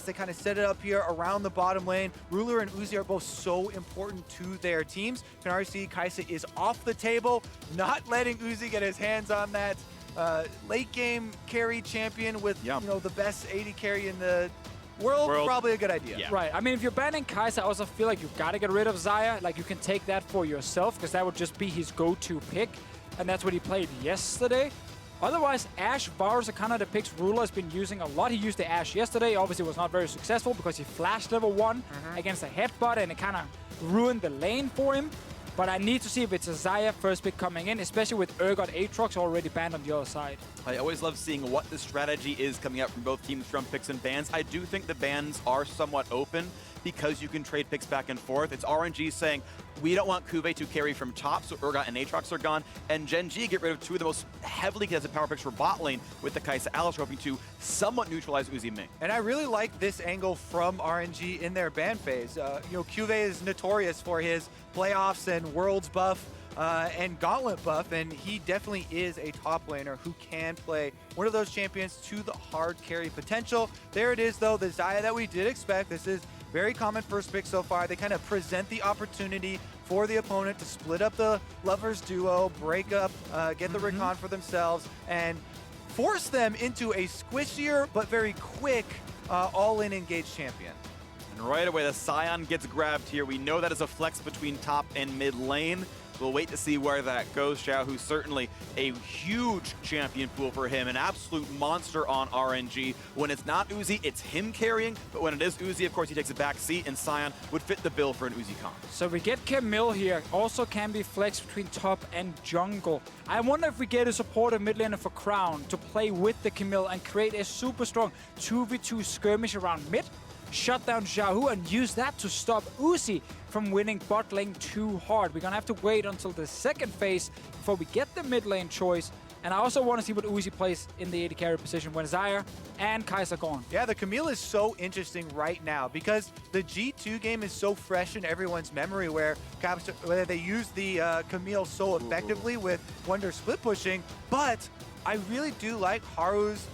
They kind of set it up here around the bottom lane. Ruler and Uzi are both so important to their teams. You can already see Xayah is off the table, not letting Uzi get his hands on that late game carry champion with you know, the best AD carry in the world. Probably a good idea. Yeah. Right. I mean, if you're banning Karsa, I also feel like you gotta get rid of Xayah. Like, you can take that for yourself, because that would just be his go-to pick. And that's what he played yesterday. Otherwise, Ashe, Varus are kind of the picks Ruler has been using a lot. He used the Ashe yesterday. Obviously, was not very successful because he flashed level 1 against a headbutt, and it kind of ruined the lane for him. But I need to see if it's a Xayah first pick coming in, especially with Urgot Aatrox already banned on the other side. I always love seeing what the strategy is coming out from both teams from picks and bans. I do think the bans are somewhat open because you can trade picks back and forth. It's RNG saying, we don't want CuVee to carry from top, so Urgot and Aatrox are gone. And Gen.G get rid of two of the most heavily contested power picks for bot lane with the Karsa Alistar, hoping to somewhat neutralize Uzi Ming. And I really like this angle from RNG in their ban phase. You know, CuVee is notorious for his playoffs and worlds buff and gauntlet buff, and he definitely is a top laner who can play one of those champions to the hard carry potential. There it is, though, the Xayah that we did expect. This is very common first pick so far. They kind of present the opportunity for the opponent to split up the lovers duo, break up, get the Rakan for themselves, and force them into a squishier but very quick all-in engaged champion. And right away, the Sion gets grabbed here. We know that is a flex between top and mid lane. We'll wait to see where that goes. XiaoHu, certainly a huge champion pool for him, an absolute monster on RNG. When it's not Uzi, it's him carrying, but when it is Uzi, of course, he takes a back seat, and Sion would fit the bill for an Uzi comp. So we get Camille here, also can be flexed between top and jungle. I wonder if we get a supportive mid laner for Crown to play with the Camille and create a super strong 2v2 skirmish around mid, shut down XiaoHu, and use that to stop Uzi from winning bot lane too hard. We're gonna have to wait until the second phase before we get the mid lane choice. And I also want to see what Uzi plays in the AD carry position when Xayah and Karsa are gone. Yeah, the Camille is so interesting right now because the G2 game is so fresh in everyone's memory where they use the Camille so effectively with Wonder split pushing, but I really do like Haru's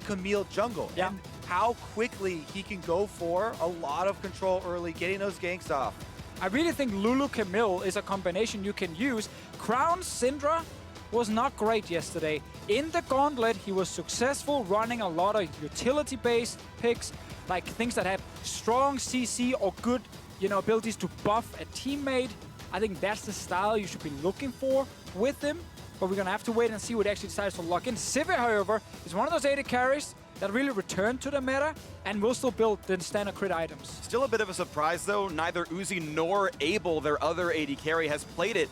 Camille jungle. Yeah. And how quickly he can go for a lot of control early, getting those ganks off. I really think Lulu Camille is a combination you can use. Crown Syndra was not great yesterday. In the gauntlet, he was successful running a lot of utility-based picks, like things that have strong CC or good, you know, abilities to buff a teammate. I think that's the style you should be looking for with him, but we're gonna have to wait and see what he actually decides to lock in. Sivir, however, is one of those AD carries that really returned to the meta and will still build the standard crit items. Still a bit of a surprise, though. Neither Uzi nor Abel, their other AD carry, has played it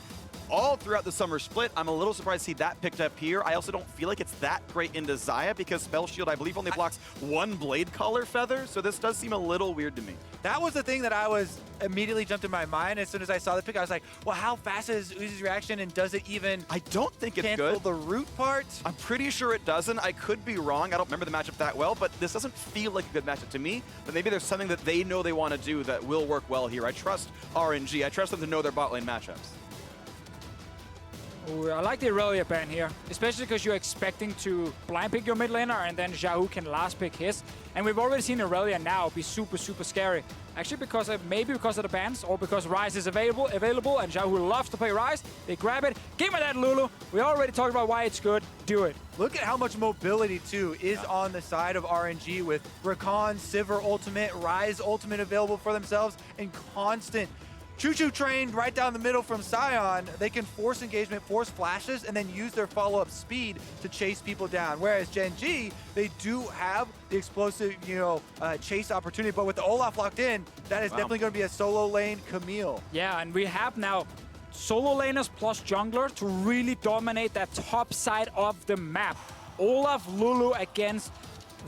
all throughout the summer split. I'm a little surprised to see that picked up here. I also don't feel like it's that great into Xayah because Spell Shield, I believe, only blocks one Blade Collar Feather, so this does seem a little weird to me. That was the thing that I was immediately jumped in my mind as soon as I saw the pick. I was like, well, how fast is Uzi's reaction, and does it even I don't think it's cancel good. the root part? I'm pretty sure it doesn't. I could be wrong. I don't remember the matchup that well, but this doesn't feel like a good matchup to me. But maybe there's something that they know they want to do that will work well here. I trust RNG. I trust them to know their bot lane matchups. Ooh, I like the Aurelia ban here, especially because you're expecting to blind pick your mid laner and then XiaoHu can last pick his. And we've already seen Aurelia now be super, super scary. Actually, maybe because of the bans or because Ryze is available and XiaoHu loves to play Ryze. They grab it. Give me that, Lulu. We already talked about why it's good. Do it. Look at how much mobility, too, is on the side of RNG with Rakan, Sivir ultimate, Ryze ultimate available for themselves, and constant choo-choo train right down the middle from Sion. They can force engagement, force flashes, and then use their follow-up speed to chase people down. Whereas Gen.G, they do have the explosive, chase opportunity, but with the Olaf locked in, that is definitely going to be a solo lane Camille. Yeah, and we have now solo laners plus jungler to really dominate that top side of the map. Olaf, Lulu against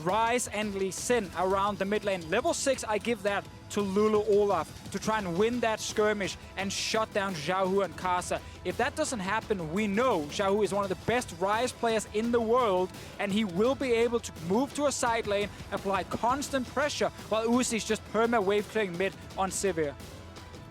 Ryze and Lee Sin around the mid lane. Level 6, I give that to Lulu Olaf to try and win that skirmish and shut down XiaoHu and Karsa. If that doesn't happen, we know XiaoHu is one of the best Ryze players in the world, and he will be able to move to a side lane, apply constant pressure, while Uzi is just perma-wave clearing mid on Sivir.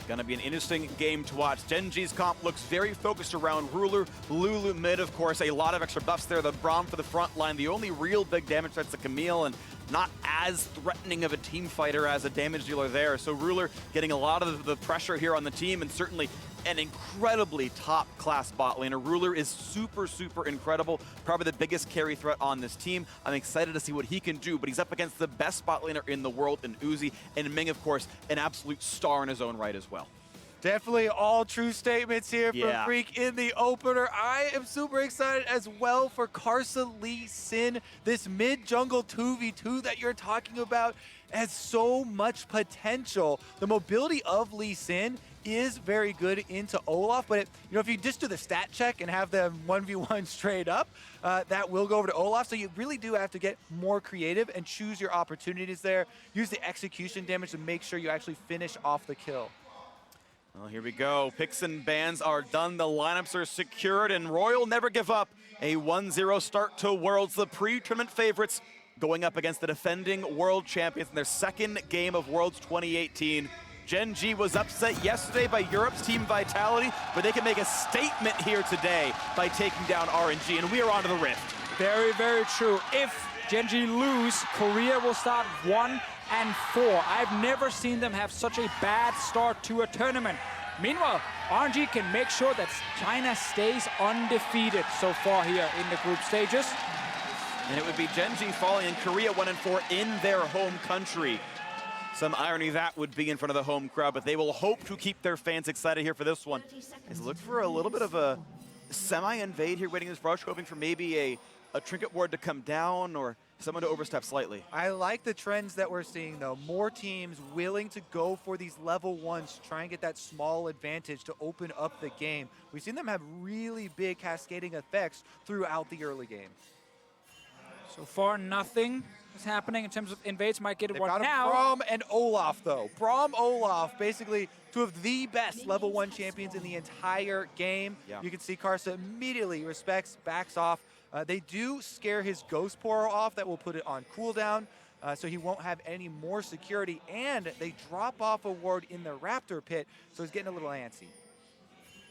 Gonna be an interesting game to watch. Gen.G's comp looks very focused around Ruler, Lulu mid, of course, a lot of extra buffs there. The Braum for the front line, the only real big damage threats to Camille, and not as threatening of a team fighter as a damage dealer there. So Ruler getting a lot of the pressure here on the team, and certainly an incredibly top-class bot laner. Ruler is super, super incredible. Probably the biggest carry threat on this team. I'm excited to see what he can do, but he's up against the best bot laner in the world in Uzi, and Ming, of course, an absolute star in his own right as well. Definitely all true statements here from Phreak in the opener. I am super excited as well for Karsa Lee Sin. This mid-jungle 2v2 that you're talking about has so much potential. The mobility of Lee Sin is very good into Olaf, but if you just do the stat check and have them 1v1 straight up, that will go over to Olaf. So you really do have to get more creative and choose your opportunities there. Use the execution damage to make sure you actually finish off the kill. Well, here we go. Picks and bans are done. The lineups are secured, and Royal never give up. A 1-0 start to Worlds. The pre-tournament favorites going up against the defending world champions in their second game of Worlds 2018. Gen.G was upset yesterday by Europe's Team Vitality, but they can make a statement here today by taking down RNG, and we are onto the Rift. Very, very true. If Gen.G lose, Korea will start 1-4. I've never seen them have such a bad start to a tournament. Meanwhile, RNG can make sure that China stays undefeated so far here in the group stages. And it would be Gen.G falling in Korea 1-4 in their home country. Some irony that would be in front of the home crowd, but they will hope to keep their fans excited here for this one. Let's look for a little bit of a semi-invade here, waiting this rush, hoping for maybe a trinket ward to come down or someone to overstep slightly. I like the trends that we're seeing, though. More teams willing to go for these level ones, try and get that small advantage to open up the game. We've seen them have really big cascading effects throughout the early game. So far, nothing is happening in terms of invades. Might get it one now. Braum and Olaf, though. Braum, Olaf, basically two of the best level 1 champions in the entire game. Yeah. You can see Karsa immediately respects, backs off. They do scare his Ghost Pourer off. That will put it on cooldown, so he won't have any more security. And they drop off a ward in the Raptor pit, so he's getting a little antsy.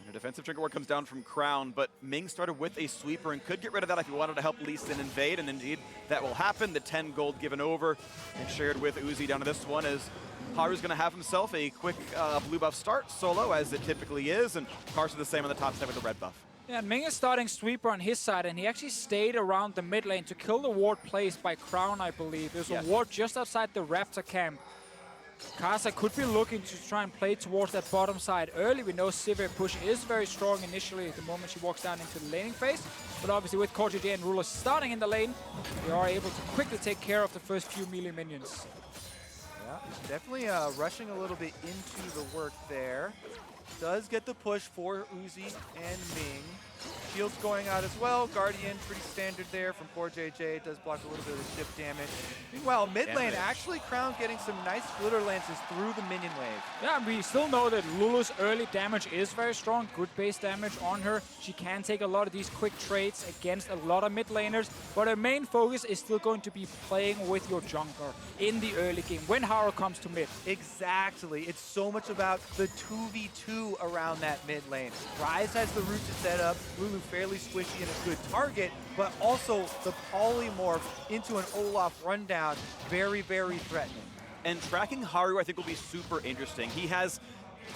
And a defensive trinket ward comes down from Crown, but Ming started with a sweeper and could get rid of that if he wanted to help Lee Sin invade, and indeed that will happen. The 10 gold given over and shared with Uzi down to this one as Haru's going to have himself a quick blue buff start solo, as it typically is, and Karsa the same on the top side with the red buff. Yeah, and Ming is starting sweeper on his side, and he actually stayed around the mid lane to kill the ward placed by Crown, I believe. There's a ward just outside the Raptor camp. Karsa could be looking to try and play towards that bottom side early. We know Sivir push is very strong initially at the moment she walks down into the laning phase. But obviously with CoreJJ and Ruler starting in the lane, they are able to quickly take care of the first few melee minions. Yeah, definitely rushing a little bit into the work there. Does get the push for Uzi and Ming. Shield's going out as well. Guardian, pretty standard there from CoreJJ. Does block a little bit of the chip damage. Meanwhile, mid lane, actually Crown getting some nice glitter lances through the minion wave. Yeah, and we still know that Lulu's early damage is very strong. Good base damage on her. She can take a lot of these quick trades against a lot of mid laners. But her main focus is still going to be playing with your jungler in the early game when Haru comes to mid. Exactly. It's so much about the 2v2 around that mid lane. Ryze has the root to set up. Lulu fairly squishy and a good target, but also the polymorph into an Olaf rundown, very, very threatening. And tracking Haru, I think, will be super interesting. He has,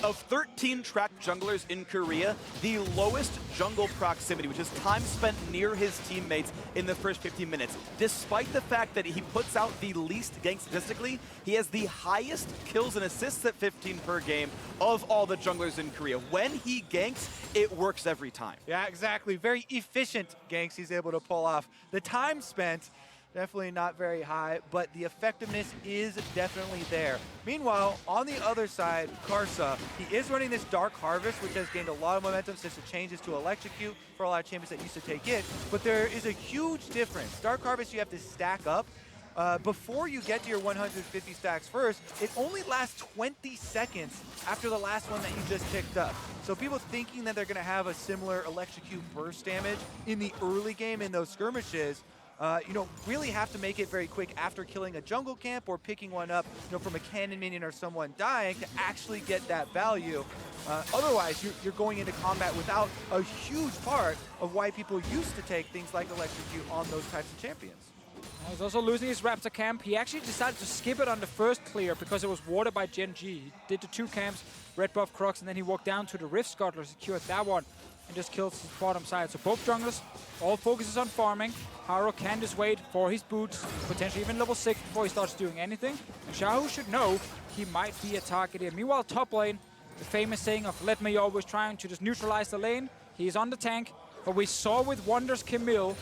of 13 tracked junglers in Korea, the lowest jungle proximity, which is time spent near his teammates in the first 15 minutes. Despite the fact that he puts out the least gank statistically, he has the highest kills and assists at 15 per game of all the junglers in Korea. When he ganks, it works every time. Yeah, exactly. Very efficient ganks he's able to pull off. The time spent, definitely not very high, but the effectiveness is definitely there. Meanwhile, on the other side, Karsa, he is running this Dark Harvest, which has gained a lot of momentum since the changes to Electrocute for a lot of champions that used to take it. But there is a huge difference. Dark Harvest, you have to stack up. Before you get to your 150 stacks first, it only lasts 20 seconds after the last one that you just picked up. So people thinking that they're going to have a similar Electrocute burst damage in the early game in those skirmishes, really have to make it very quick after killing a jungle camp or picking one up, from a cannon minion or someone dying to actually get that value. Otherwise, you're going into combat without a huge part of why people used to take things like Electrocute on those types of champions. He's also losing his Raptor camp. He actually decided to skip it on the first clear because it was warded by Gen.G. He did the 2 camps, red buff Crocs, and then he walked down to the Rift Scuttler, secured that one, and just kills his bottom side. So both junglers, all focuses on farming. Haru can just wait for his boots, potentially even level 6 before he starts doing anything. And XiaoHu should know he might be a target here. Meanwhile, top lane, the famous saying of LetME always trying to just neutralize the lane. He's on the tank, but we saw with Wonders Camille,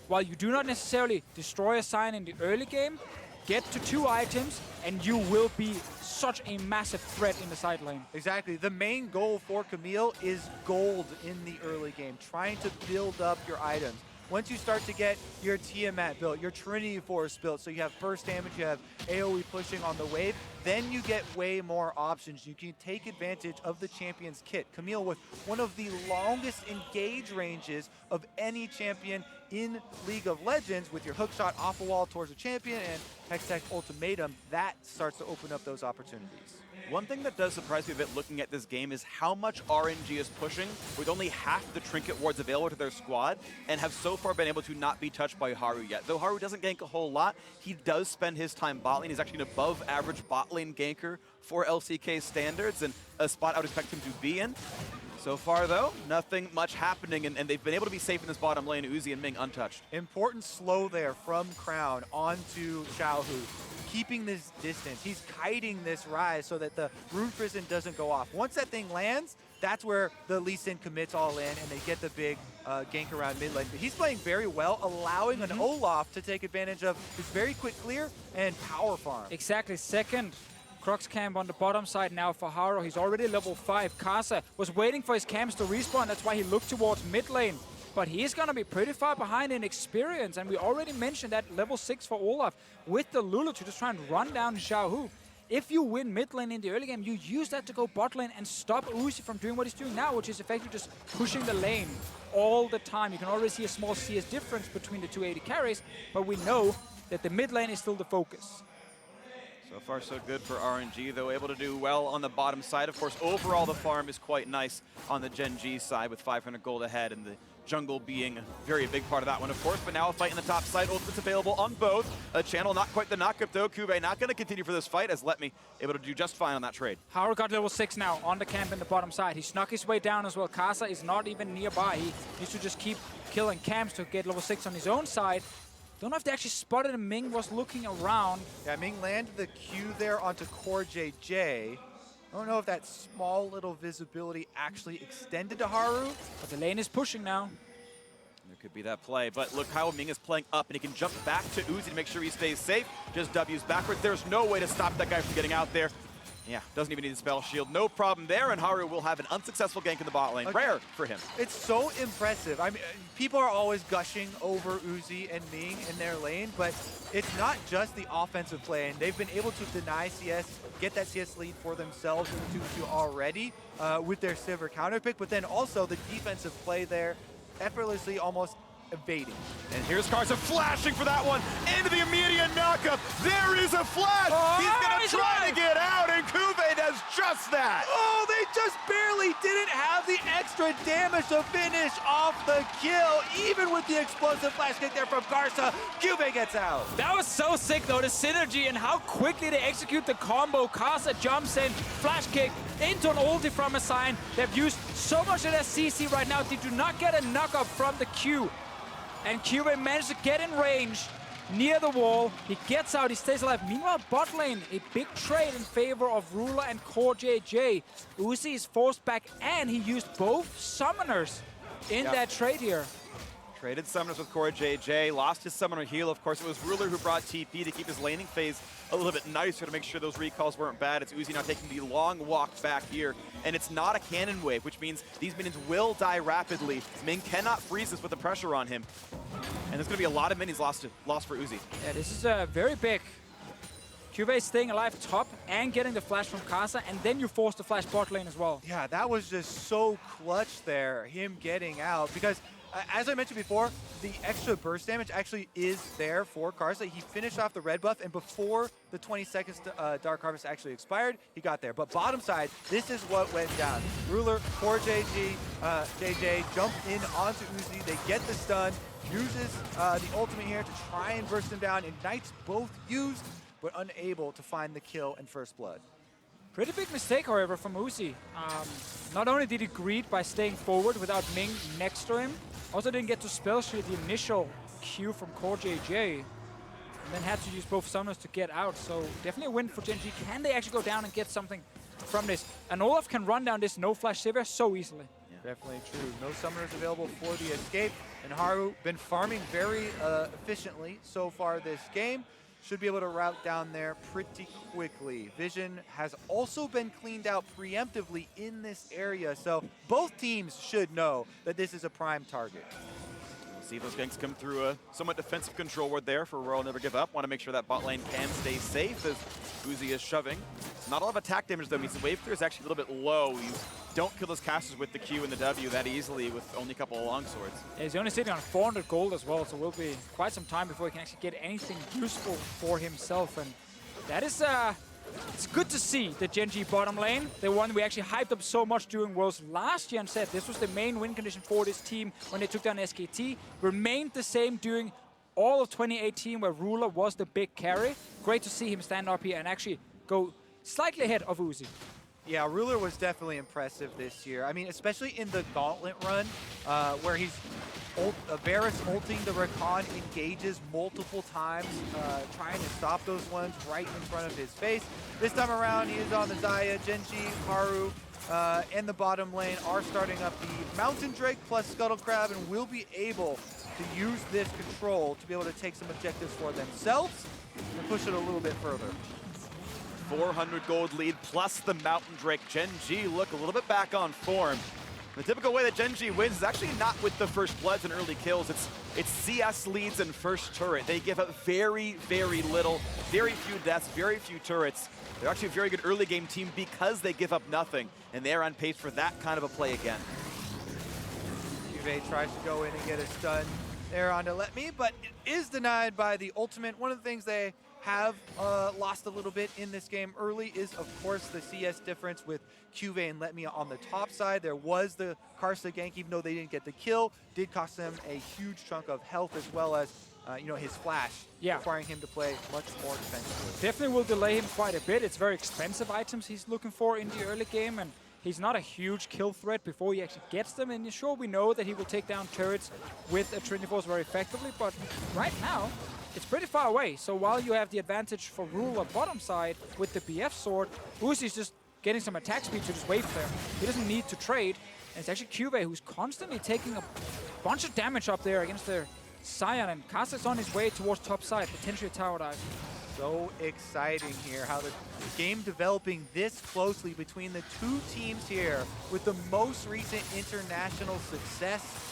while you do not necessarily destroy a sign in the early game, get to 2 items and you will be such a massive threat in the side lane. Exactly. The main goal for Camille is gold in the early game, trying to build up your items. Once you start to get your Tiamat built, your Trinity Force built, so you have burst damage, you have AoE pushing on the wave, then you get way more options. You can take advantage of the champion's kit. Camille with one of the longest engage ranges of any champion in League of Legends, with your hookshot off a wall towards a champion and Hextech Ultimatum, that starts to open up those opportunities. One thing that does surprise me a bit looking at this game is how much RNG is pushing with only half the trinket wards available to their squad, and have so far been able to not be touched by Haru yet. Though Haru doesn't gank a whole lot, he does spend his time bot lane. He's actually an above average bot lane ganker for LCK standards, and a spot I would expect him to be in. So far, though, nothing much happening, and they've been able to be safe in this bottom lane. Uzi and Ming untouched. Important slow there from Crown onto XiaoHu, keeping this distance. He's kiting this Ryze so that the Rune Prison doesn't go off. Once that thing lands, that's where the Lee Sin commits all in, and they get the big gank around mid lane. But he's playing very well, allowing an Olaf to take advantage of his very quick clear and power farm. Exactly. Second Crocs camp on the bottom side now for Haru. He's already level 5. Karsa was waiting for his camps to respawn. That's why he looked towards mid lane. But he's going to be pretty far behind in experience. And we already mentioned that level 6 for Olaf with the Lulu to just try and run down XiaoHu. If you win mid lane in the early game, you use that to go bot lane and stop Uzi from doing what he's doing now, which is effectively just pushing the lane all the time. You can already see a small CS difference between the 280 carries, but we know that the mid lane is still the focus. So far, so good for RNG, though able to do well on the bottom side. Of course, overall, the farm is quite nice on the Gen.G side with 500 gold ahead, and the jungle being a very big part of that one, of course. But now a fight in the top side. Ultimate's available on both. A channel, not quite the knockup, though. CuVee not going to continue for this fight, as LetME able to do just fine on that trade. Haru got level 6 now on the camp in the bottom side. He snuck his way down as well. Karsa is not even nearby. He needs to just keep killing camps to get level 6 on his own side. Don't know if they actually spotted him. Ming was looking around. Yeah, Ming landed the Q there onto CoreJJ. I don't know if that small little visibility actually extended to Haru. But the lane is pushing now. There could be that play, but look how Ming is playing up, and he can jump back to Uzi to make sure he stays safe. Just W's backwards. There's no way to stop that guy from getting out there. Yeah, doesn't even need a spell shield. No problem there, and Haru will have an unsuccessful gank in the bot lane. Rare for him. It's so impressive. I mean, people are always gushing over Uzi and Ming in their lane, but it's not just the offensive play, and they've been able to deny CS, get that CS lead for themselves in the 2-2 already with their Sivir counter pick, but then also the defensive play there, effortlessly almost evading. And here's Karsa flashing for that one into the immediate knockup. There is a flash. He's going to try to get out, and CuVee does just that. Oh, they just barely didn't have the extra damage to finish off the kill, even with the explosive flash kick there from Karsa. CuVee gets out. That was so sick, though, the synergy and how quickly they execute the combo. Karsa jumps in, flash kick into an ulti from a sign. They've used so much of their CC right now. They do not get a knock-up from the Q. And CuVee managed to get in range near the wall. He gets out, he stays alive. Meanwhile, bot lane, a big trade in favor of Ruler and CoreJJ. Uzi is forced back, and he used both summoners in that trade here. Traded summoners with CoreJJ, lost his summoner heal. Of course, it was Ruler who brought TP to keep his laning phase a little bit nicer to make sure those recalls weren't bad. It's Uzi now taking the long walk back here, and it's not a cannon wave, which means these minions will die rapidly. Ming cannot freeze this with the pressure on him, and there's going to be a lot of minions lost for Uzi. Yeah, this is very big. CuVee staying alive top and getting the flash from Karsa, and then you force the flash bot lane as well. Yeah, that was just so clutch there, him getting out, because As I mentioned before, the extra burst damage actually is there for Karsa. He finished off the red buff, and before the 20 seconds to, Dark Harvest actually expired, he got there. But bottom side, this is what went down. Ruler, CoreJJ, JJ jump in onto Uzi. They get the stun, uses the ultimate here to try and burst him down. Ignites both used, but unable to find the kill and first blood. Pretty big mistake, however, from Uzi. Not only did he greed by staying forward without Ming next to him, also didn't get to spell shield the initial Q from CoreJJ, and then had to use both summoners to get out. So definitely a win for Gen.G. Can they actually go down and get something from this? And Olaf can run down this no-flash Sivir so easily. Yeah. Definitely true. No summoners available for the escape, and Haru been farming very efficiently so far this game. Should be able to route down there pretty quickly. Vision has also been cleaned out preemptively in this area, so both teams should know that this is a prime target. We'll see if those ganks come through a somewhat defensive control ward there for Royal Never Give Up. Want to make sure that bot lane can stay safe as Uzi is shoving. Not a lot of attack damage though, means the wave clear is actually a little bit low. You don't kill those casters with the Q and the W that easily with only a couple of longswords. Yeah, he's only sitting on 400 gold as well, so it will be quite some time before he can actually get anything useful for himself. And that is, it's good to see the Gen.G bottom lane, the one we actually hyped up so much during Worlds last year and said this was the main win condition for this team when they took down SKT. Remained the same during all of 2018 where Ruler was the big carry. Great to see him stand up here and actually go slightly ahead of Uzi. Yeah, Ruler was definitely impressive this year. I mean, especially in the Gauntlet run, where he's Varus ulting the Rakan, engages multiple times, trying to stop those ones right in front of his face. This time around, he is on the Xayah. Gen.G, Haru, and the bottom lane are starting up the Mountain Drake plus Scuttle Crab, and will be able to use this control to be able to take some objectives for themselves and push it a little bit further. 400 gold lead plus the Mountain Drake. Gen.G look a little bit back on form. The typical way that Gen.G wins is actually not with the first bloods and early kills. It's CS leads and first turret. They give up very, very little, very few deaths, very few turrets. They're actually a very good early game team because they give up nothing, and they're on pace for that kind of a play again. CuVee tries to go in and get a stun there onto LetME, but it is denied by the ultimate. One of the things they have lost a little bit in this game early is, of course, the CS difference with CuVee and LetME on the top side. There was the Karsa gank, even though they didn't get the kill, did cost them a huge chunk of health, as well as you know, his flash, requiring him to play much more defensively. Definitely will delay him quite a bit. It's very expensive items he's looking for in the early game, and he's not a huge kill threat before he actually gets them. And sure, we know that he will take down turrets with a Trinity Force very effectively, but right now, it's pretty far away. So while you have the advantage for Ruler bottom side with the BF sword, Uzi's just getting some attack speed to just wave clear. He doesn't need to trade. And it's actually CuVee who's constantly taking a bunch of damage up there against their Sion, and Karsa's on his way towards top side, potentially a tower dive. So exciting here, how the game developing this closely between the two teams here with the most recent international success.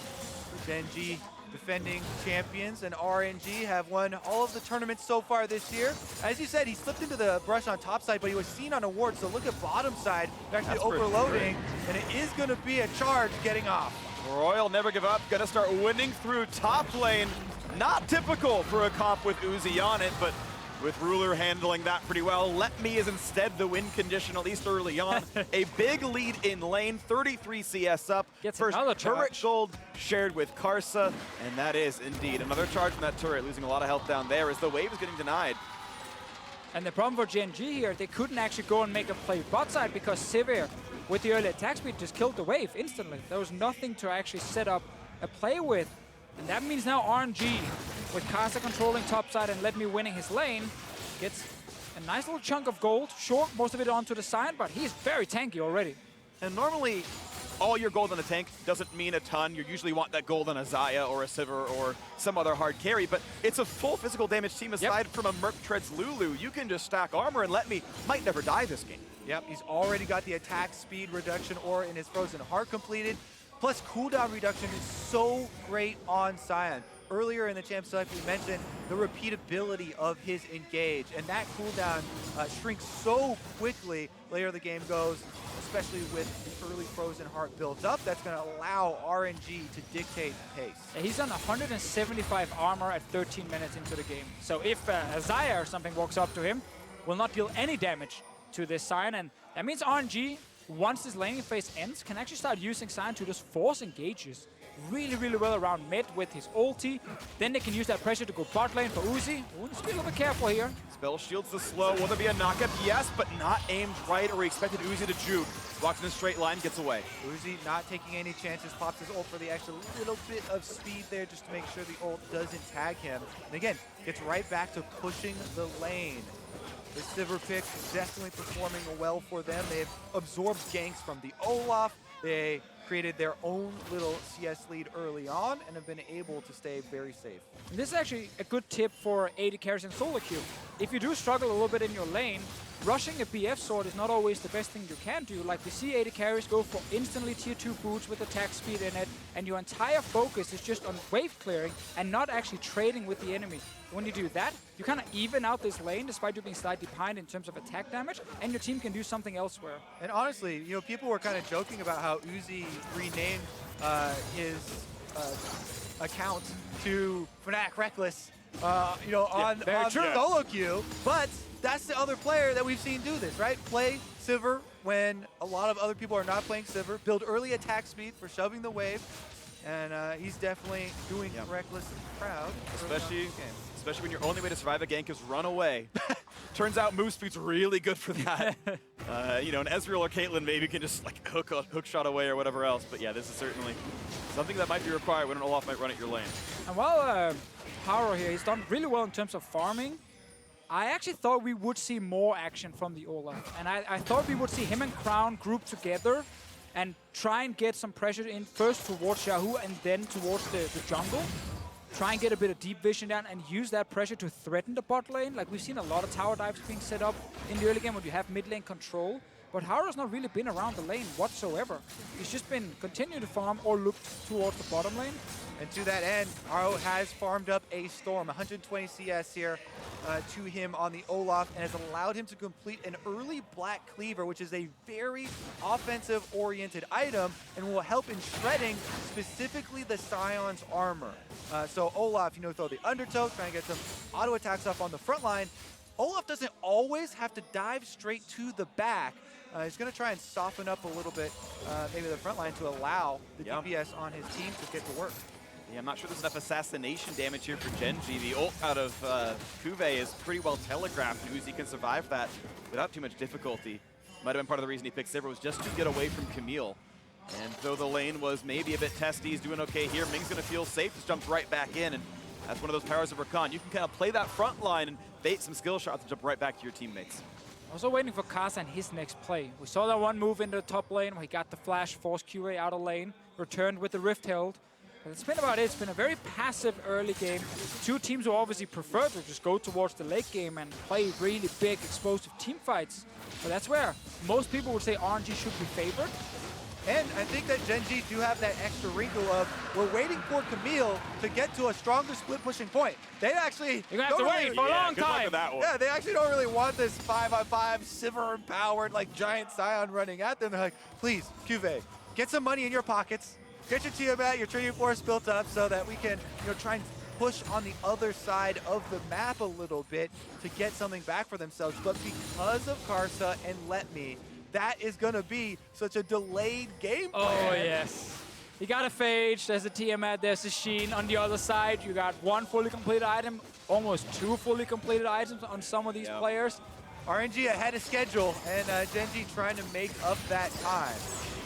Gen.G defending champions, and RNG have won all of the tournaments so far this year. As you said, he slipped into the brush on top side, but he was seen on a ward, so look at bottom side, actually overloading, and it is going to be a charge getting off. Royal Never Give Up, gonna start winning through top lane. Not typical for a comp with Uzi on it, but with Ruler handling that pretty well. LetME is instead the win condition, at least early on. A big lead in lane, 33 CS up. Gets first another turret charge. gold shared with Karsa, and that is indeed another charge from that turret, losing a lot of health down there as the wave is getting denied. And the problem for Gen.G here, they couldn't actually go and make a play bot side because Sivir, with the early attack speed, just killed the wave instantly. There was nothing to actually set up a play with. And that means now RNG, with Karsa controlling top side and LetME winning his lane, gets a nice little chunk of gold. Short most of it onto the side, but he's very tanky already. And normally, all your gold on a tank doesn't mean a ton. You usually want that gold on a Xayah or a Sivir or some other hard carry, but it's a full physical damage team aside from a Merc Treads Lulu. You can just stack armor and LetME might never die this game. Yep, he's already got the attack speed reduction or in his Frozen Heart completed. Plus, cooldown reduction is so great on Sion. Earlier in the Champ Select, we mentioned the repeatability of his engage, and that cooldown shrinks so quickly later the game goes, especially with the early Frozen Heart built up, that's going to allow RNG to dictate the pace. Yeah, he's on 175 armor at 13 minutes into the game. So if Xayah or something walks up to him, will not deal any damage to this Sion, and that means RNG, once this laning phase ends, can actually start using Sion to just force engages really, really well around mid with his ulti. Then they can use that pressure to go bot lane for Uzi. Ooh, just be a little bit careful here. Spell shields the slow. Will there be a knockup? Yes, but not aimed right, or he expected Uzi to juke. Walks in a straight line, gets away. Uzi not taking any chances, pops his ult for the extra little bit of speed there just to make sure the ult doesn't tag him. And again, gets right back to pushing the lane. The Sivir pick definitely performing well for them. They've absorbed ganks from the Olaf. They created their own little CS lead early on and have been able to stay very safe. And this is actually a good tip for AD carries in solo queue. If you do struggle a little bit in your lane, rushing a BF sword is not always the best thing you can do. Like we see AD carries go for instantly tier 2 boots with attack speed in it, and your entire focus is just on wave clearing and not actually trading with the enemy. When you do that, you kind of even out this lane despite you being slightly behind in terms of attack damage, and your team can do something elsewhere. And honestly, you know, people were kind of joking about how Uzi renamed his account to Fnatic Reckless, you know, on solo queue, but that's the other player that we've seen do this, right? Play Sivir when a lot of other people are not playing Sivir, build early attack speed for shoving the wave, and he's definitely doing Reckless proud. Especially when your only way to survive a gank is run away. Turns out move speed's really good for that. You know, an Ezreal or Caitlyn maybe can just like hook shot away or whatever else. But yeah, this is certainly something that might be required when an Olaf might run at your lane. And while Haru here, he's done really well in terms of farming. I actually thought we would see more action from the Olaf. And I thought we would see him and Crown group together and try and get some pressure in first towards XiaoHu and then towards the jungle. Try and get a bit of deep vision down and use that pressure to threaten the bot lane. Like we've seen a lot of tower dives being set up in the early game when you have mid lane control. But Haru's not really been around the lane whatsoever. He's just been continuing to farm or look towards the bottom lane. And to that end, Haru has farmed up a Storm, 120 CS here to him on the Olaf, and has allowed him to complete an early Black Cleaver, which is a very offensive-oriented item and will help in shredding specifically the Sion's armor. So Olaf, you know, throw the Undertow, trying to get some auto attacks up on the front line. Olaf doesn't always have to dive straight to the back. He's going to try and soften up a little bit, maybe the front line, to allow the DPS on his team to get to work. Yeah, I'm not sure there's enough assassination damage here for Gen.G. The ult out of CuVee is pretty well telegraphed, and Uzi can survive that without too much difficulty. Might have been part of the reason he picked Sivir was just to get away from Camille. And though the lane was maybe a bit testy, he's doing okay here. Ming's going to feel safe, just jumps right back in, and that's one of those powers of Rakan. You can kind of play that front line and bait some skill shots and jump right back to your teammates. Also waiting for Karsa and his next play. We saw that one move into the top lane where he got the flash, forced QA out of lane, returned with the Rift held. But it's been about it. It's been a very passive early game. Two teams who obviously prefer to just go towards the late game and play really big, explosive team fights. But that's where most people would say RNG should be favored. And I think that Gen.G do have that extra wrinkle of we're waiting for Camille to get to a stronger split pushing point. They actually You're gonna have to wait for a long time. Yeah, they actually don't really want this 5-on-5 Sivir empowered like giant Sion running at them. They're like, please, CuVee, get some money in your pockets, get your Tiamat, your Trinity Force built up so that we can, you know, try and push on the other side of the map a little bit to get something back for themselves. But because of Karsa and LetME, that is going to be such a delayed game plan. Oh, yes. You got a Phage, there's a Tiamat, there's a Sheen. On the other side, you got one fully completed item, almost two fully completed items on some of these players. RNG ahead of schedule, and Gen.G trying to make up that time.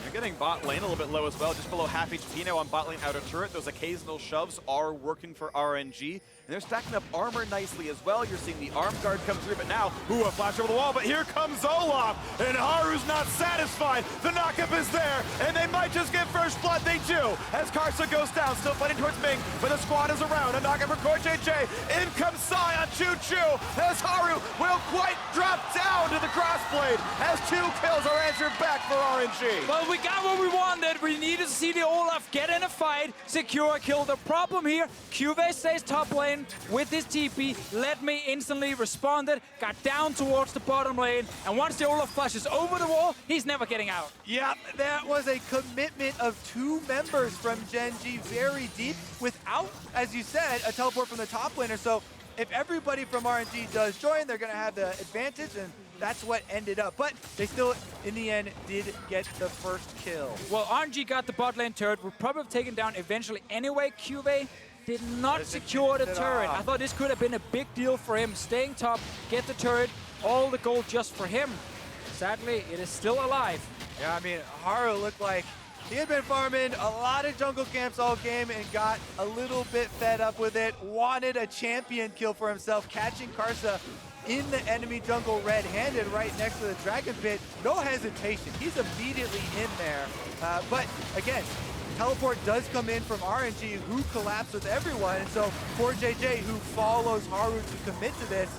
They're getting bot lane a little bit low as well, just below half HP now on bot lane outer turret. Those occasional shoves are working for RNG, and they're stacking up armor nicely as well. You're seeing the arm guard come through, but now, a flash over the wall, but here comes Olaf, and Haru's not satisfied. The knockup is there, and they might just get first blood. They do, as Karsa goes down, still fighting towards Ming, but the squad is around. A knockup for CoreJJ. In comes Sion, Choo-Choo, as Haru will quite drop down to the cross Blade has 2 kills. Our answer back for RNG. Well, we got what we wanted. We needed to see the Olaf get in a fight, secure a kill. The problem here, CuVee stays top lane with his TP. LetME instantly responded, got down towards the bottom lane, and once the Olaf flashes over the wall, he's never getting out. Yeah, that was a commitment of 2 members from Gen.G very deep without, as you said, a teleport from the top laner. So if everybody from RNG does join, they're going to have the advantage, and that's what ended up. But they still, in the end, did get the first kill. Well, RNG got the bot lane turret. Would probably have taken down eventually anyway. CuVee did not secure the turret. I thought this could have been a big deal for him. Staying top, get the turret, all the gold just for him. Sadly, it is still alive. Yeah, I mean, Haru looked like he had been farming a lot of jungle camps all game and got a little bit fed up with it. Wanted a champion kill for himself, catching Karsa in the enemy jungle red-handed right next to the dragon pit. No hesitation. He's immediately in there. But again, teleport does come in from RNG, who collapsed with everyone. And so CoreJJ, who follows Haru to commit to this,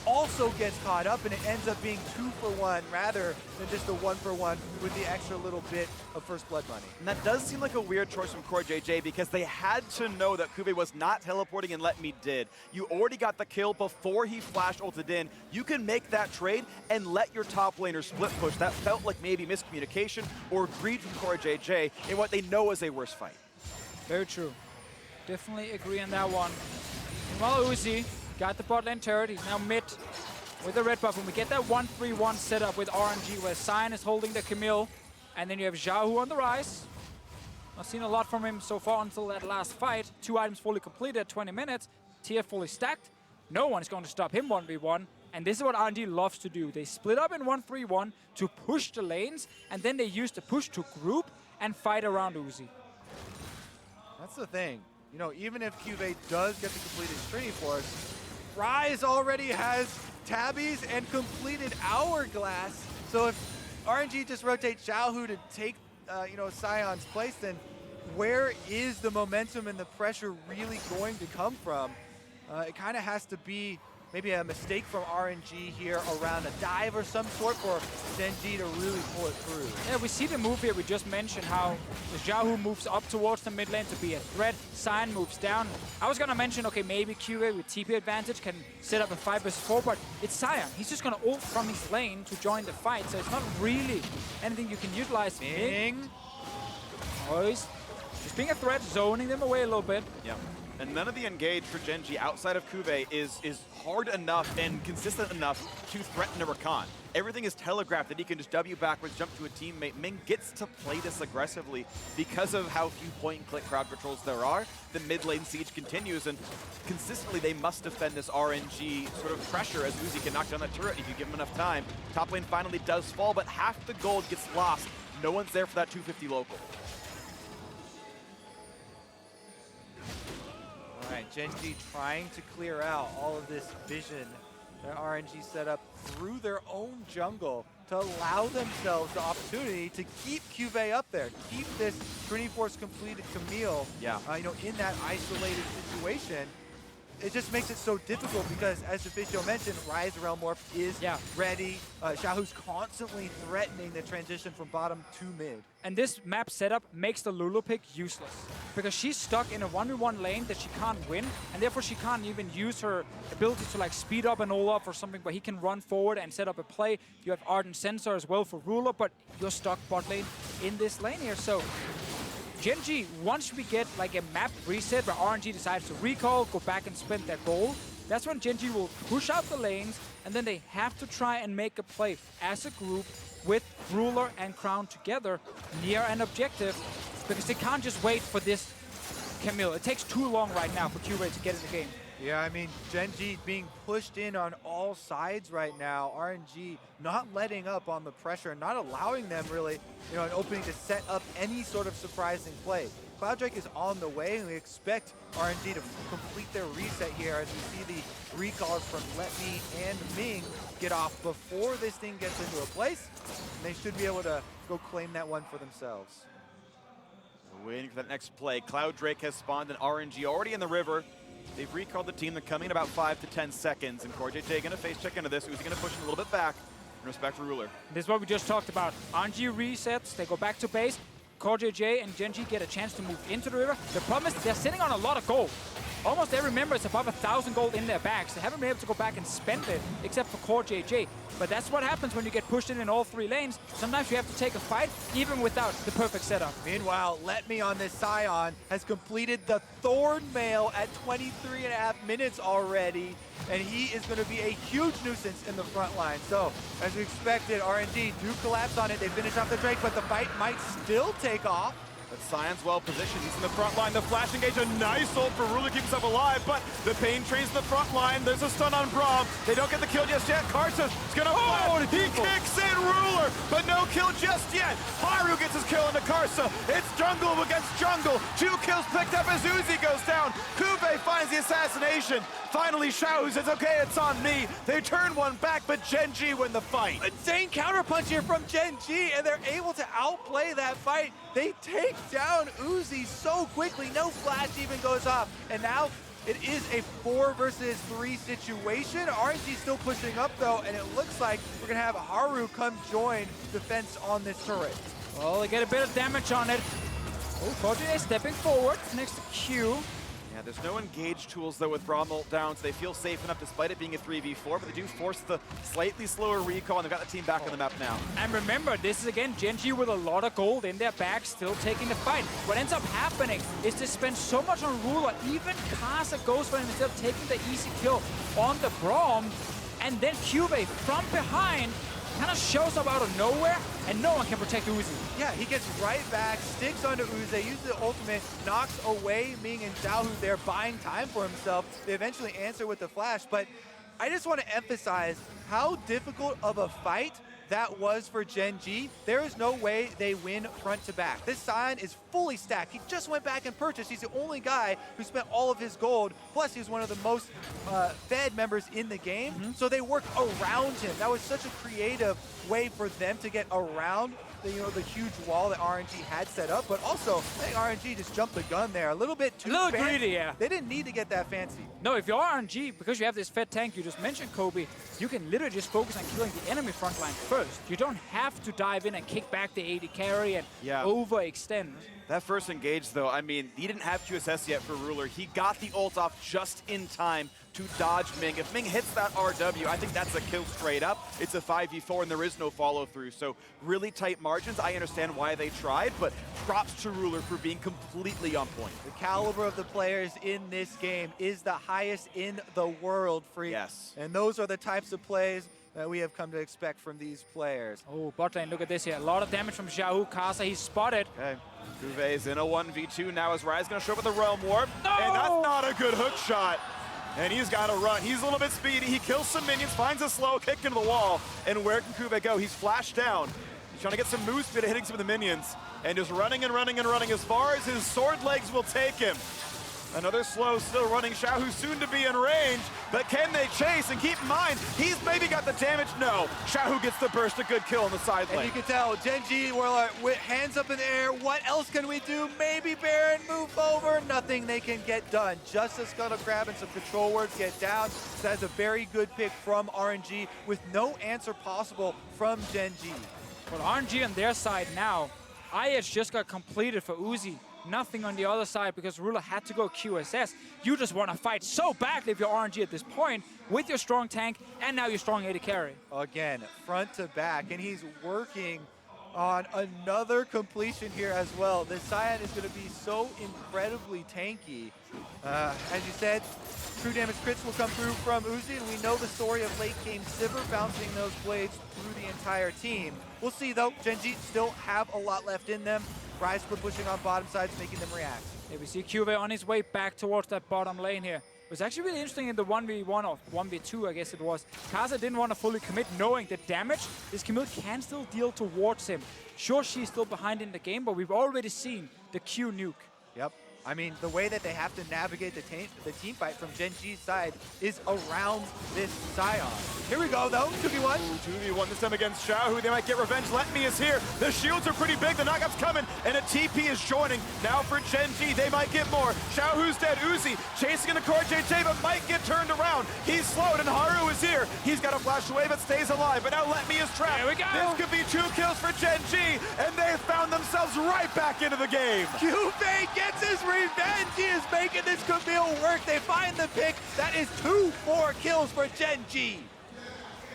also gets caught up, and it ends up being 2 for 1 rather than just a 1 for 1 with the extra little bit of first blood money. And that does seem like a weird choice from CoreJJ because they had to know that CuVee was not teleporting and LetME did. You already got the kill before he flash ulted in. You can make that trade and let your top laner split push. That felt like maybe miscommunication or greed from CoreJJ in what they know is a worse fight. Very true. Definitely agree on that one. Meanwhile, Uzi got the bot lane turret. He's now mid with the red buff. And we get that 1-3-1 setup with RNG where Sion is holding the Camille. And then you have XiaoHu on the rise. I've seen a lot from him so far until that last fight. 2 items fully completed, 20 minutes. Tier fully stacked. No one is going to stop him 1v1. And this is what RNG loves to do. They split up in 1-3-1 to push the lanes. And then they use the push to group and fight around Uzi. That's the thing. You know, even if CuVee does get the completed Trinity Force, Ryze already has tabbies and completed Hourglass. So if RNG just rotates XiaoHu to take, you know, Sion's place, then where is the momentum and the pressure really going to come from? It kind of has to be maybe a mistake from RNG here around a dive or some sort for Gen.G to really pull it through. Yeah, we see the move here. We just mentioned how XiaoHu moves up towards the mid lane to be a threat. Sion moves down. I was going to mention, okay, maybe CuVee with TP advantage can set up a 5v4, but it's Sion. He's just going to ult from his lane to join the fight, so it's not really anything you can utilize. Ming. Always just being a threat, zoning them away a little bit. Yeah. And none of the engage for Gen.G outside of CuVee is hard enough and consistent enough to threaten a Rakan. Everything is telegraphed that he can just W backwards, jump to a teammate. Ming gets to play this aggressively because of how few point-and-click crowd controls there are. The mid lane siege continues, and consistently they must defend this RNG sort of pressure as Uzi can knock down that turret if you give him enough time. Top lane finally does fall, but half the gold gets lost. No one's there for that 250 local. All right, Gen.G trying to clear out all of this vision that RNG set up through their own jungle to allow themselves the opportunity to keep CuVee up there, keep this Trinity Force completed Camille, you know, in that isolated situation. It just makes it so difficult because, as Deficio mentioned, Ryze Realm Morph is ready. XiaoHu's constantly threatening the transition from bottom to mid. And this map setup makes the Lulu pick useless because she's stuck in a 1v1 lane that she can't win, and therefore she can't even use her ability to like speed up an Olaf or something where he can run forward and set up a play. You have Ardent Sensor as well for Ruler, but you're stuck bot lane in this lane here. So Gen.G, once we get like a map reset where RNG decides to recall, go back and spend their gold, that's when Gen.G will push out the lanes, and then they have to try and make a play as a group with Ruler and Crown together near an objective, because they can't just wait for this Camille. It takes too long right now for CuVee to get in the game. Yeah, I mean, Gen.G being pushed in on all sides right now. RNG not letting up on the pressure, not allowing them really, you know, an opening to set up any sort of surprising play. Clouddrake is on the way, and we expect RNG to complete their reset here as we see the recalls from LetME and Ming get off before this thing gets into a place. And they should be able to go claim that one for themselves. Waiting for that next play. Clouddrake has spawned an RNG already in the river. They've recalled the team. They're coming in about 5 to 10 seconds, and CoreJJ going to face check into this. Uzi going to push him a little bit back. Respect for Ruler. This is what we just talked about. RNG resets, they go back to base. CoreJJ and Gen.G get a chance to move into the river. The problem is they're sitting on a lot of gold. Almost every member is above 1,000 gold in their bags. They haven't been able to go back and spend it, except for CoreJJ. But that's what happens when you get pushed in all 3 lanes. Sometimes you have to take a fight, even without the perfect setup. Meanwhile, LetME on this Sion has completed the Thorn Mail at 23.5 minutes already, and he is going to be a huge nuisance in the front line. So, as we expected, RNG do collapse on it. They finish off the Drake, but the fight might still take off. But Sion's well positioned. He's in the front line. The flash engage, a nice ult for Ruler, keeps himself alive, but the pain trains the front line. There's a stun on Braum. They don't get the kill just yet. Karsa's gonna flash. He kicks in Ruler, but no kill just yet. Haru gets his kill into Karsa. It's jungle against jungle. 2 kills picked up as Uzi goes down. CuVee finds the assassination. Finally, XiaoHu says, okay, it's on me. They turn one back, but Gen.G win the fight. Insane counterpunch here from Gen.G, and they're able to outplay that fight. They take down Uzi so quickly. No flash even goes off. And now it is a 4 versus 3 situation. RNG still pushing up, though, and it looks like we're going to have Haru come join defense on this turret. Well, they get a bit of damage on it. Oh, CoreJJ stepping forward next to Q. Yeah, there's no engage tools, though, with Braum ult down, so they feel safe enough despite it being a 3v4, but they do force the slightly slower recall, and they've got the team back on the map now. And remember, this is, again, Gen.G with a lot of gold in their bag, still taking the fight. What ends up happening is they spend so much on Ruler, even Karsa goes for him instead of taking the easy kill on the Braum, and then CuVee from behind kind of shows up out of nowhere, and no one can protect Uzi. Yeah, he gets right back, sticks onto Uzi, uses the ultimate, knocks away Ming and XiaoHu. They're buying time for himself. They eventually answer with the flash, but I just want to emphasize how difficult of a fight that was for Gen.G. There is no way they win front to back. This Sion is fully stacked. He just went back and purchased. He's the only guy who spent all of his gold. Plus, he's one of the most fed members in the game. So they work around him. That was such a creative way for them to get around the, the huge wall that RNG had set up. But also, I think RNG just jumped the gun there a little bit too fancy. Greedy, yeah. They didn't need to get that fancy. No, if you're RNG, because you have this fed tank you just mentioned, Kobe, you can literally just focus on killing the enemy front line first. You don't have to dive in and kick back the AD carry and overextend. That first engage, though, I mean, he didn't have QSS yet for Ruler. He got the ult off just in time to dodge Ming. If Ming hits that RW, I think that's a kill straight up. It's a 5v4 and there is no follow through. So really tight margins. I understand why they tried, but props to Ruler for being completely on point. The caliber of the players in this game is the highest in the world, Phreak. Yes. And those are the types of plays that we have come to expect from these players. Oh, bot lane, look at this here. A lot of damage from XiaoHu. Karsa, he's spotted. Okay. CuVee is in a 1v2 now as Ryze going to show up with the Realm Warp. No! And that's not a good hook shot. And he's got to run. He's a little bit speedy. He kills some minions, finds a slow kick into the wall. And where can CuVee go? He's flashed down. He's trying to get some move speed hitting some of the minions. And just running and running and running as far as his sword legs will take him. Another slow, still running XiaoHu, soon to be in range, but can they chase? And keep in mind, he's maybe got the damage. No, XiaoHu gets the burst, a good kill on the side lane. And you can tell, Gen.G, we're like, with hands up in the air, what else can we do? Maybe Baron, move over, nothing they can get done. Just a scuttle grab and some control words get down. That's a very good pick from RNG with no answer possible from Gen.G. Well, RNG on their side now, IH just got completed for Uzi. Nothing on the other side because Ruler had to go QSS. You just want to fight so badly if you're RNG at this point with your strong tank and now your strong AD carry. Again, front to back, and he's working on another completion here as well. This Sion is going to be so incredibly tanky. As you said, true damage crits will come through from Uzi, and we know the story of late game Sivir bouncing those blades through the entire team. We'll see though, Gen.G still have a lot left in them. Ryze for pushing on bottom sides, making them react. Yeah, we see CuVee on his way back towards that bottom lane here. It was actually really interesting in the 1v1 or 1v2, I guess it was. Karsa didn't want to fully commit, knowing the damage this Camille can still deal towards him. Sure, she's still behind in the game, but we've already seen the Q nuke. Yep. I mean, the way that they have to navigate the team fight from Gen.G's side is around this Sion. Here we go, though. 2v1. 2v1 this time against XiaoHu. They might get revenge. LetME is here. The shields are pretty big. The knockup's coming, and a TP is joining. Now for Gen.G, they might get more. XiaoHu's dead. Uzi chasing into CoreJJ, but might get turned around. He's slowed, and Haru is here. He's got to flash away, but stays alive. But now LetME is trapped. Here we go. This could be 2 kills for Gen.G, and they found themselves right back into the game. CuVee gets his revenge. He is making this Camille work. They find the pick. That is 2-4 kills for Gen.G.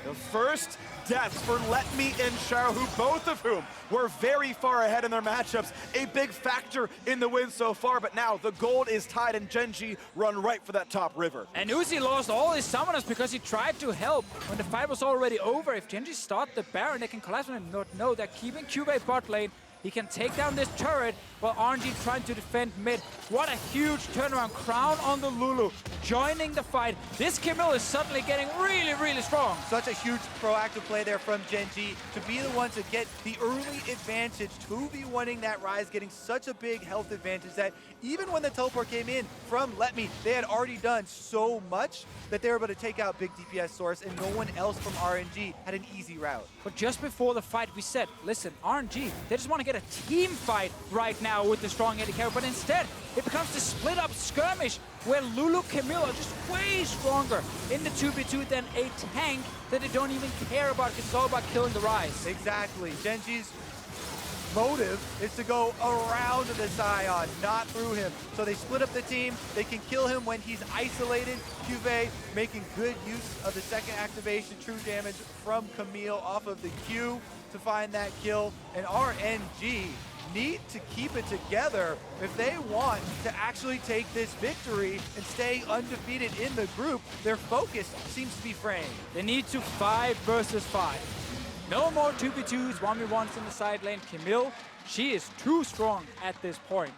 The first deaths for LetME and XiaoHu, both of whom were very far ahead in their matchups. A big factor in the win so far, but now the gold is tied and Gen.G run right for that top river. And Uzi lost all his summoners because he tried to help when the fight was already over. If Gen.G start the Baron, they can collapse and not know they're keeping CuVee bot lane. He can take down this turret while RNG trying to defend mid. What a huge turnaround. Crown on the Lulu, joining the fight. This Camille is suddenly getting really, really strong. Such a huge proactive play there from Gen.G to be the one to get the early advantage. 2v1ing that Ryze, getting such a big health advantage that even when the teleport came in from LetME, they had already done so much that they were able to take out big DPS source, and no one else from RNG had an easy route. But just before the fight, we said, listen, RNG, they just want to get a team fight right now with the strong AD carry, but instead, it becomes the split-up skirmish where Lulu Camille are just way stronger in the 2v2 than a tank that they don't even care about because it's all about killing the Ryze. Exactly. Gen.G's motive is to go around the Sion, not through him. So they split up the team. They can kill him when he's isolated. CuVee making good use of the second activation, true damage from Camille off of the Q to find that kill. And RNG need to keep it together if they want to actually take this victory and stay undefeated in the group. Their focus seems to be framed. They need to 5 versus 5. No more 2v2s, 1v1s in the side lane. Camille, she is too strong at this point.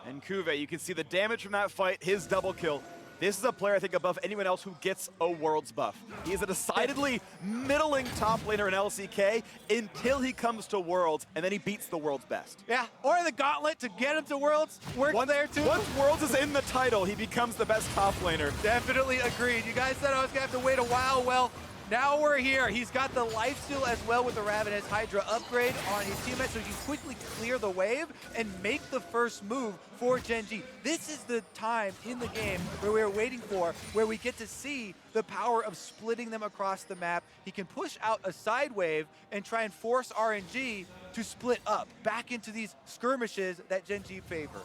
And CuVee, you can see the damage from that fight, his double kill. This is a player, I think, above anyone else who gets a Worlds buff. He is a decidedly middling top laner in LCK until he comes to Worlds, and then he beats the World's best. Yeah, or the Gauntlet to get him to Worlds works there too. Once Worlds is in the title, he becomes the best top laner. Definitely agreed. You guys said I was gonna have to wait a while. Well, now we're here. He's got the lifesteal as well with the Ravenous Hydra upgrade on his teammate, so he can quickly clear the wave and make the first move for Gen.G. This is the time in the game where we're waiting for, where we get to see the power of splitting them across the map. He can push out a side wave and try and force RNG to split up back into these skirmishes that Gen.G favor.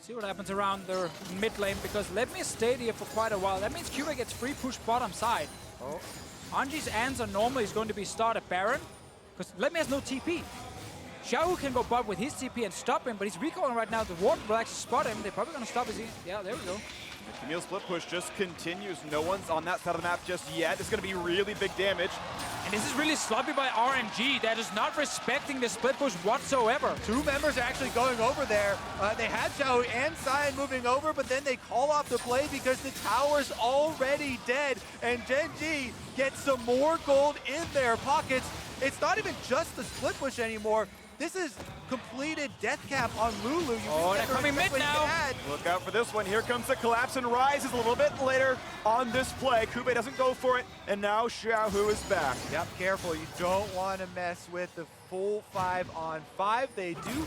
See what happens around their mid lane, because LetME stayed here for quite a while. That means CuVee gets free push bottom side. Oh. RNG's answer normally is going to be start a Baron, because LetME has no TP. XiaoHu can go bot with his TP and stop him, but he's recalling right now. The ward will actually spot him. They're probably going to stop his... Yeah, there we go. The Camille split push just continues. No one's on that side of the map just yet. It's going to be really big damage. And this is really sloppy by RNG. That is not respecting the split push whatsoever. 2 members are actually going over there. They had XiaoHu and Sion moving over, but then they call off the play because the tower's already dead. And Gen.G gets some more gold in their pockets. It's not even just the split push anymore. This is completed death cap on Lulu. They're coming mid now. Look out for this one. Here comes the collapse, and Ryze is a little bit later on this play. CuVee doesn't go for it, and now XiaoHu is back. Yep, careful. You don't want to mess with the full 5-on-5. They do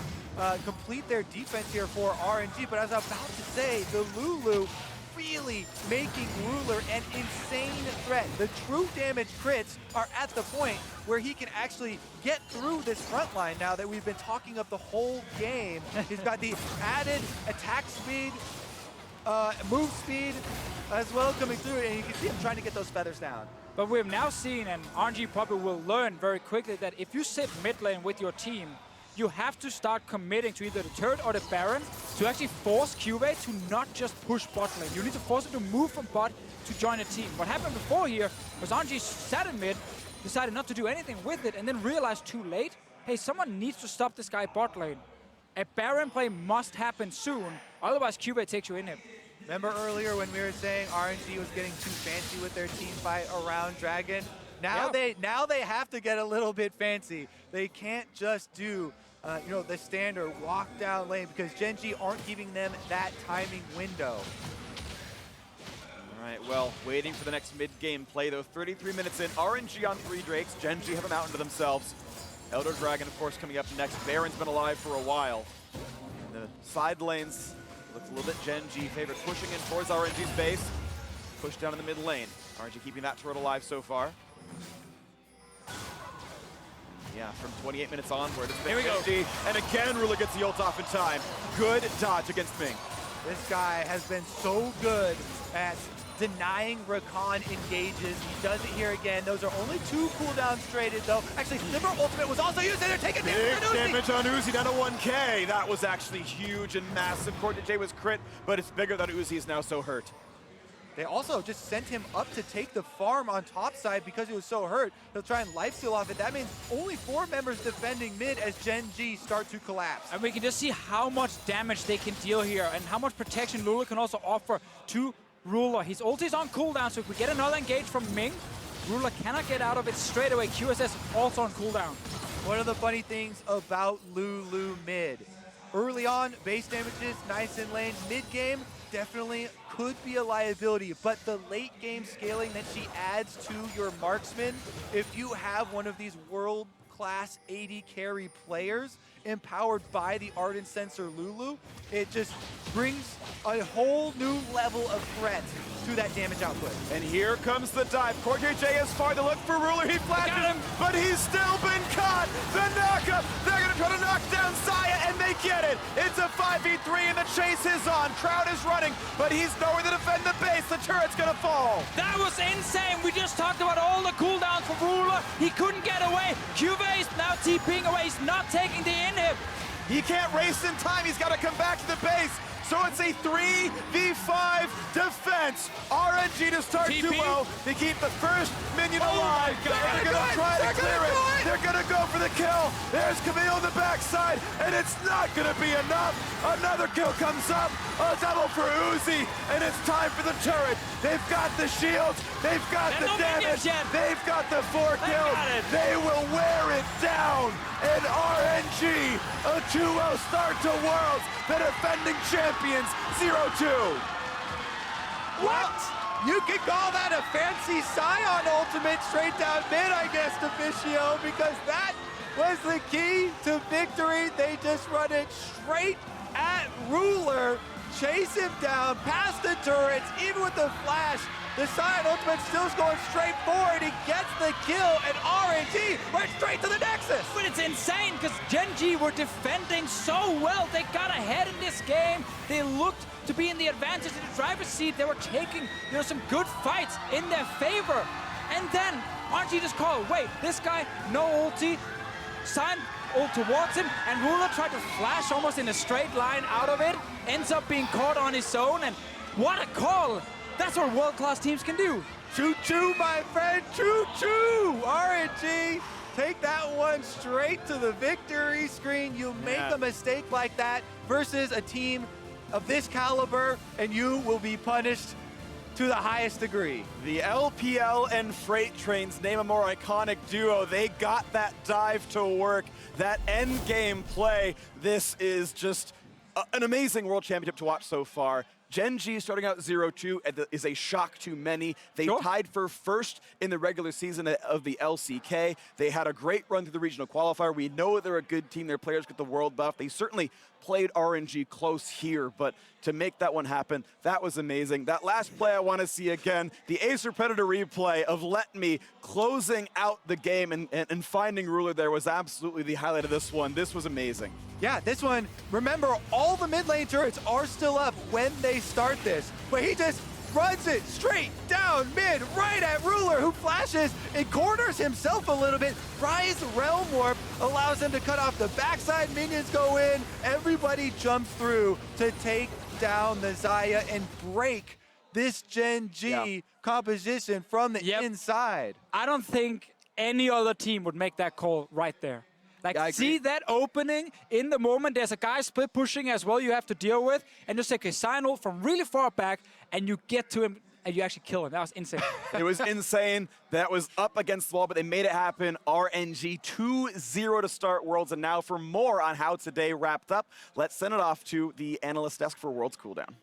complete their defense here for RNG, but as I was about to say, the Lulu really making Ruler an insane threat. The true damage crits are at the point where he can actually get through this front line now that we've been talking up the whole game. He's got the added attack speed, move speed as well coming through, and you can see him trying to get those feathers down. But we've now seen, and RNG probably will learn very quickly, that if you sit mid lane with your team, you have to start committing to either the turret or the Baron to actually force CuVee to not just push bot lane. You need to force it to move from bot to join a team. What happened before here was RNG sat in mid, decided not to do anything with it, and then realized too late, hey, someone needs to stop this guy bot lane. A Baron play must happen soon, otherwise CuVee takes you in him. Remember earlier when we were saying RNG was getting too fancy with their team fight around Dragon? Now they have to get a little bit fancy. They can't just do the standard walk down lane because Gen.G aren't giving them that timing window. All right, well, waiting for the next mid-game play, though. 33 minutes in, RNG on 3 Drakes. Gen.G have a mountain to themselves. Elder Dragon, of course, coming up next. Baron's been alive for a while. In the side lanes, looks a little bit Gen.G favorite, pushing in towards RNG's base. Push down in the mid lane. RNG keeping that turret alive so far. Yeah, from 28 minutes onward, it's been Gen.G. And again, Rula gets the ult off in time. Good dodge against Ming. This guy has been so good at denying Rakan engages. He does it here again. Those are only 2 cooldowns traded, though. Actually, Sivir ultimate was also used, and they're taking damage on Uzi, down to 1K. That was actually huge and massive. CoreJJ was crit, but it's bigger that Uzi is now so hurt. They also just sent him up to take the farm on top side because he was so hurt. He'll try and lifesteal off it. That means only 4 members defending mid as Gen.G start to collapse. And we can just see how much damage they can deal here and how much protection Lulu can also offer to Ruler. His ult is on cooldown, so if we get another engage from Ming, Ruler cannot get out of it straight away. QSS also on cooldown. One of the funny things about Lulu mid, early on, base damages, nice in lane. Mid-game, definitely could be a liability, but the late-game scaling that she adds to your marksman, if you have one of these world-class AD carry players empowered by the Ardent Sensor Lulu, it just brings a whole new level of threat to that damage output. And here comes the dive. CoreJJ is far to look for Ruler. He flashes him, but he's still been caught. The knockup. They're going to try to knock down Xayah, and they get it. It's a 5v3, and the chase is on. Crowd is running, but he's nowhere to defend the base. The turret's going to fall. That was insane. We just talked about all the cooldowns for Ruler. He couldn't get away. CuVee is now TPing away. He's not taking the inhib. He can't race in time. He's got to come back to the base. So it's a 3v5 defense. RNG to start 2-0 to keep the first minion alive. They're going to try to clear it. They're going to go for the kill. There's Camille on the backside, and it's not going to be enough. Another kill comes up. A double for Uzi, and it's time for the turret. They've got the shields. They've got the damage. They've got the 4 kills. They will wear it down. And RNG, a 2-0 start to Worlds. The defending champions, 0-2. What? You could call that a fancy Sion ultimate straight down mid, I guess, Deficio, because that was the key to victory. They just run it straight at Ruler, chase him down, past the turrets, even with the flash. The Sion ultimate still going straight forward. He gets the kill, and RNG went straight to the Nexus. But it's insane because Gen.G were defending so well. They got ahead in this game. They looked to be in the advantage in the driver's seat. They were taking some good fights in their favor. And then RNG just called, wait, this guy, no ulti. Sion ult towards him, and Ruler tried to flash almost in a straight line out of it. Ends up being caught on his own, and what a call. That's what world-class teams can do. Choo-choo, my friend, choo-choo! RNG, take that one straight to the victory screen. You make a mistake like that versus a team of this caliber, and you will be punished to the highest degree. The LPL and Freight Trains name a more iconic duo. They got that dive to work, that end game play. This is just an amazing World Championship to watch so far. Gen.G starting out 0-2 is a shock to many. They tied for first in the regular season of the LCK. They had a great run through the regional qualifier. We know they're a good team. Their players get the world buff. They certainly played RNG close here, but to make that one happen, that was amazing. That last play I want to see again, the Acer Predator replay of LetME closing out the game and finding Ruler there was absolutely the highlight of this one. This was amazing. Yeah, this one, remember, all the mid lane turrets are still up when they start this, but he just runs it straight down mid, right at Ruler, who flashes and corners himself a little bit. Ryze Realm Warp allows him to cut off the backside, minions go in, everybody jumps through to take down the Xayah and break this Gen.G composition from the inside. I don't think any other team would make that call right there. Like, see that opening in the moment. There's a guy split pushing as well you have to deal with. And just take a sign ult from really far back, and you get to him and you actually kill him. That was insane. It was insane. That was up against the wall, but they made it happen. RNG 2-0 to start Worlds, and now for more on how today wrapped up, let's send it off to the analyst desk for Worlds Cooldown.